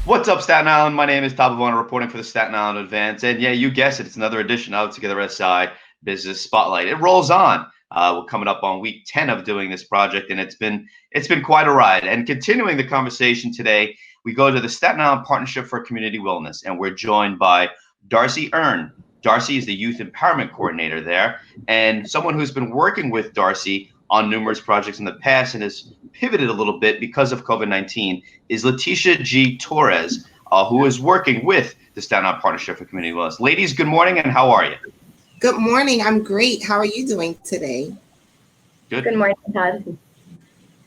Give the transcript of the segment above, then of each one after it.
What's up, Staten Island? My name is Todd reporting for the Staten Island Advance. And yeah, you guessed it. It's another edition of Together SI Business Spotlight. It rolls on. We're coming up on week 10 of doing this project, and it's been quite a ride. And continuing the conversation today, we go to the Staten Island Partnership for Community Wellness, and we're joined by D'Arcy Hearn. D'Arcy is the Youth Empowerment Coordinator there, and someone who's been working with D'Arcy on numerous projects in the past and has pivoted a little bit because of COVID-19 is Latisha G. Torres, who is working with the Staten Island Partnership for Community Wellness. Ladies, good morning, and how are you? Good morning. I'm great. How are you doing today? Good. Good morning, Todd.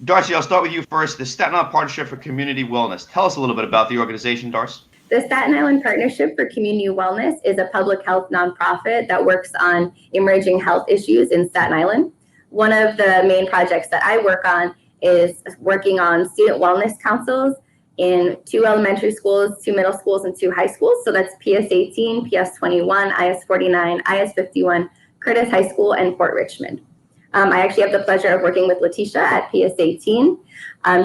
D'Arcy, I'll start with you first. The Staten Island Partnership for Community Wellness. Tell us a little bit about the organization, D'Arcy. The Staten Island Partnership for Community Wellness is a public health nonprofit that works on emerging health issues in Staten Island. One of the main projects that I work on is working on student wellness councils in 2 elementary schools, 2 middle schools, and 2 high schools. So that's PS 18, PS 21, IS 49, IS 51, Curtis High School, and Fort Richmond. I actually have the pleasure of working with Latisha at PS 18.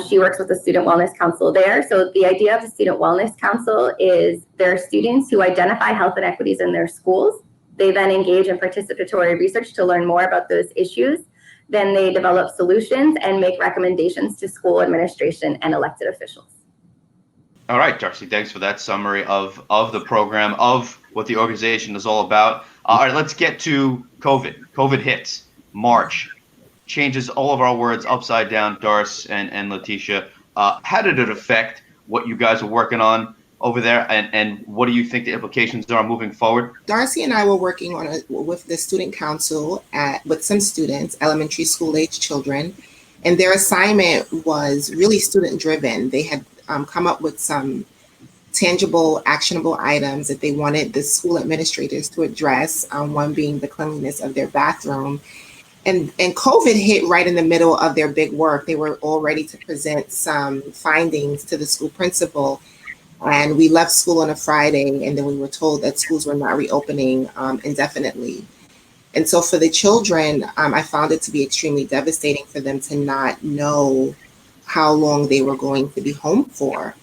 She works with the Student Wellness Council there. So the idea of the Student Wellness Council is there are students who identify health inequities in their schools. They then engage in participatory research to learn more about those issues. Then they develop solutions and make recommendations to school administration and elected officials. All right, D'Arcy, thanks for that summary of the program, of what the organization is all about. All right, let's get to COVID. COVID hits March, changes all of our words upside down, D'Arcy and Latisha. How did it affect what you guys are working on over there, and what do you think the implications are moving forward? D'Arcy and I were working on with the student council with some students, elementary school age children, and their assignment was really student driven. They had come up with some tangible, actionable items that they wanted the school administrators to address, one being the cleanliness of their bathroom. And COVID hit right in the middle of their big work. They were all ready to present some findings to the school principal. And we left school on a Friday, and then we were told that schools were not reopening indefinitely. And so for the children, I found it to be extremely devastating for them to not know how long they were going to be home for.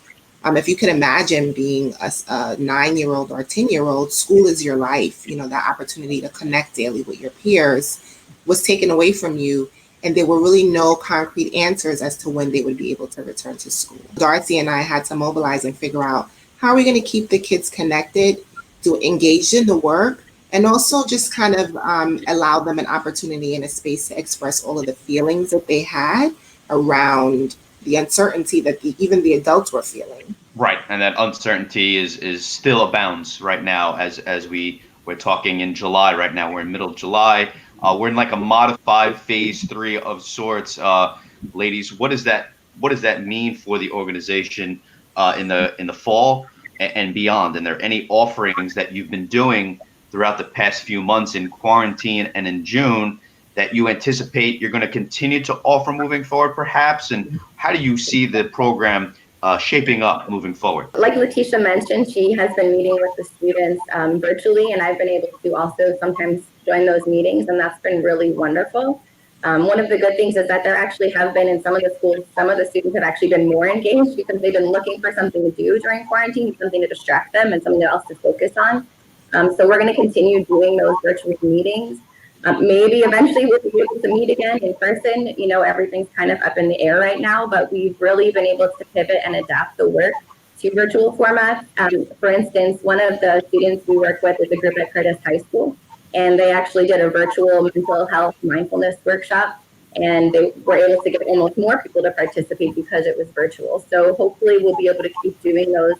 If you can imagine being a 9-year-old or a 10-year-old, school is your life. You know, that opportunity to connect daily with your peers was taken away from you. And there were really no concrete answers as to when they would be able to return to school. D'Arcy and I had to mobilize and figure out how are we going to keep the kids connected, to engage in the work, and also just kind of allow them an opportunity and a space to express all of the feelings that they had around the uncertainty that even the adults were feeling. Right, and that uncertainty is still abounds right now as we're talking in July right now. We're in middle of July. We're in like a modified phase 3 of sorts. Ladies, what does that mean for the organization in the fall and beyond? And are there any offerings that you've been doing throughout the past few months in quarantine and in June that you anticipate you're going to continue to offer moving forward, perhaps? And how do you see the program shaping up moving forward? Like Latisha mentioned, she has been meeting with the students virtually, and I've been able to also sometimes join those meetings, and that's been really wonderful. One of the good things is that there actually have been in some of the schools, some of the students have actually been more engaged because they've been looking for something to do during quarantine, something to distract them and something else to focus on. So we're going to continue doing those virtual meetings. Maybe eventually we'll be able to meet again in person. You know, everything's kind of up in the air right now, but we've really been able to pivot and adapt the work to virtual formats. For instance, one of the students we work with is a group at Curtis High School, and they actually did a virtual mental health mindfulness workshop, and they were able to get almost more people to participate because it was virtual. So hopefully we'll be able to keep doing those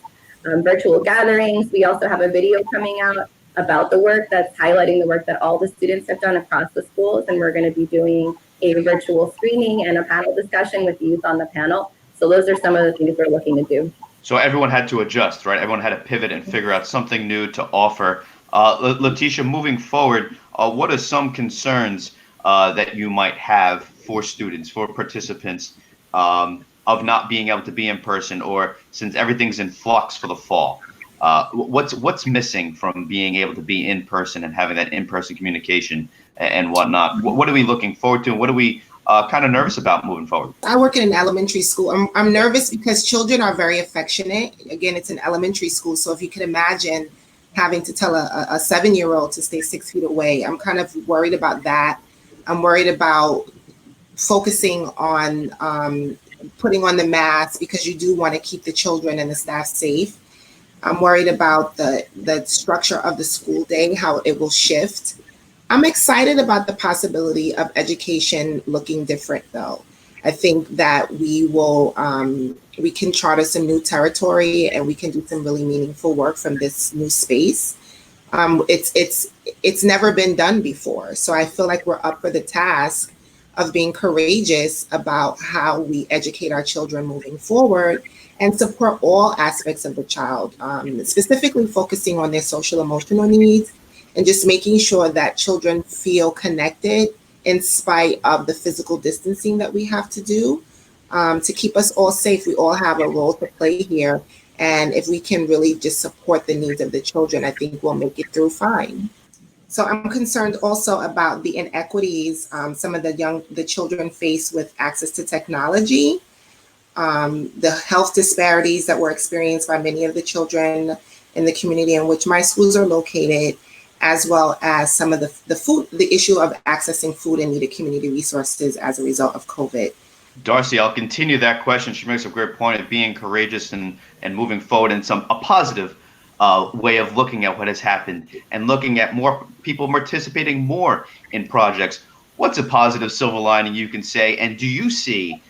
virtual gatherings. We also have a video coming out about the work that's highlighting the work that all the students have done across the schools, and we're going to be doing a virtual screening and a panel discussion with youth on the panel. So those are some of the things we're looking to do. So everyone had to adjust, right? Everyone had to pivot and figure out something new to offer. Latisha, moving forward, what are some concerns that you might have for students, for participants, of not being able to be in person, or since everything's in flux for the fall? What's missing from being able to be in person and having that in-person communication and whatnot? What are we looking forward to? And what are we kind of nervous about moving forward? I work in an elementary school. I'm nervous because children are very affectionate. Again, it's an elementary school. So if you can imagine having to tell a 7-year-old to stay 6 feet away, I'm kind of worried about that. I'm worried about focusing on putting on the mask because you do want to keep the children and the staff safe. I'm worried about the structure of the school day, how it will shift. I'm excited about the possibility of education looking different, though. I think that we can charter some new territory and we can do some really meaningful work from this new space. It's never been done before, so I feel like we're up for the task of being courageous about how we educate our children moving forward and support all aspects of the child, specifically focusing on their social emotional needs and just making sure that children feel connected in spite of the physical distancing that we have to do to keep us all safe. We all have a role to play here. And if we can really just support the needs of the children, I think we'll make it through fine. So I'm concerned also about the inequities some of the children face with access to technology, the health disparities that were experienced by many of the children in the community in which my schools are located, as well as some of the issue of accessing food and needed community resources as a result of COVID. D'Arcy, I'll continue that question. She makes a great point of being courageous and moving forward in a positive way of looking at what has happened and looking at more people participating more in projects. What's a positive silver lining you can say? And do you see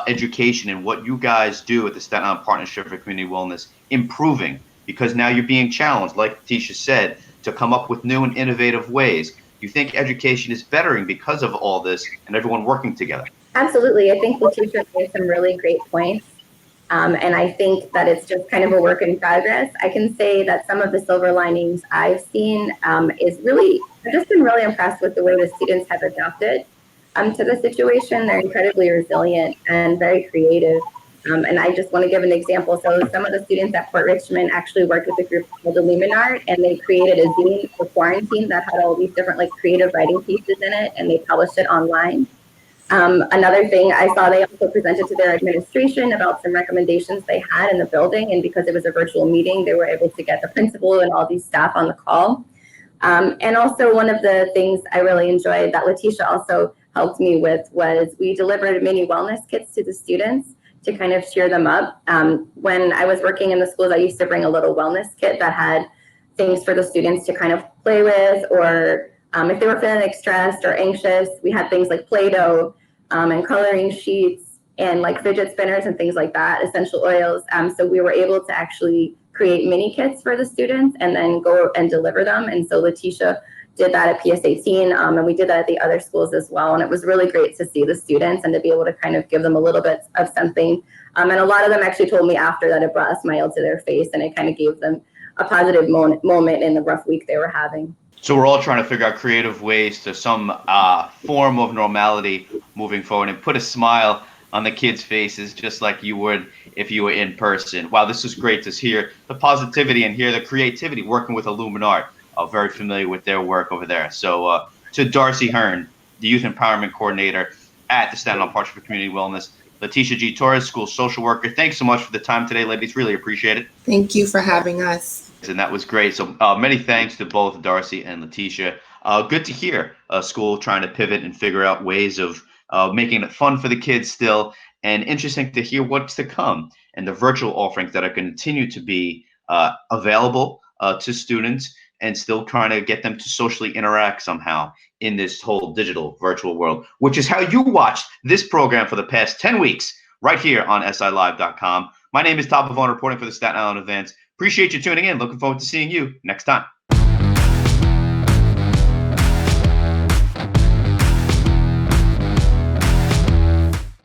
education and what you guys do at the Staten Island Partnership for Community Wellness improving? Because now you're being challenged, like Latisha said, to come up with new and innovative ways. You think education is bettering because of all this and everyone working together? Absolutely. I think Latisha made some really great points. And I think that it's just kind of a work in progress. I can say that some of the silver linings I've seen is really, I've just been really impressed with the way the students have adapted to the situation. They're incredibly resilient and very creative. And I just want to give an example. So some of the students at Port Richmond actually worked with a group called Illuminart, and they created a zine for quarantine that had all these different like creative writing pieces in it, and they published it online. Another thing I saw, they also presented to their administration about some recommendations they had in the building, and because it was a virtual meeting, they were able to get the principal and all these staff on the call. And also one of the things I really enjoyed that Latisha also helped me with was we delivered mini wellness kits to the students to kind of cheer them up. When I was working in the schools, I used to bring a little wellness kit that had things for the students to kind of play with, or if they were feeling stressed or anxious, we had things like Play-Doh and coloring sheets and like fidget spinners and things like that, essential oils. So we were able to actually create mini kits for the students and then go and deliver them. And so Latisha did that at PS18, and we did that at the other schools as well. And it was really great to see the students and to be able to kind of give them a little bit of something. And a lot of them actually told me after that it brought a smile to their face, and it kind of gave them a positive moment in the rough week they were having. So we're all trying to figure out creative ways to some form of normality moving forward and put a smile on the kids' faces just like you would if you were in person. Wow, this is great to hear the positivity and hear the creativity working with Illuminart. Very familiar with their work over there. So to D'Arcy Hearn, the Youth Empowerment Coordinator at the Staten Island Partnership for Community Wellness, Latisha G. Torres, School Social Worker, thanks so much for the time today, ladies. Really appreciate it. Thank you for having us. And that was great. So many thanks to both D'Arcy and Latisha. Good to hear a school trying to pivot and figure out ways of making it fun for the kids still, and interesting to hear what's to come and the virtual offerings that are going to continue to be available to students, and still trying to get them to socially interact somehow in this whole digital virtual world, which is how you watched this program for the past 10 weeks right here on SILive.com. My name is Todd reporting for the Staten Island Advance. Appreciate you tuning in. Looking forward to seeing you next time.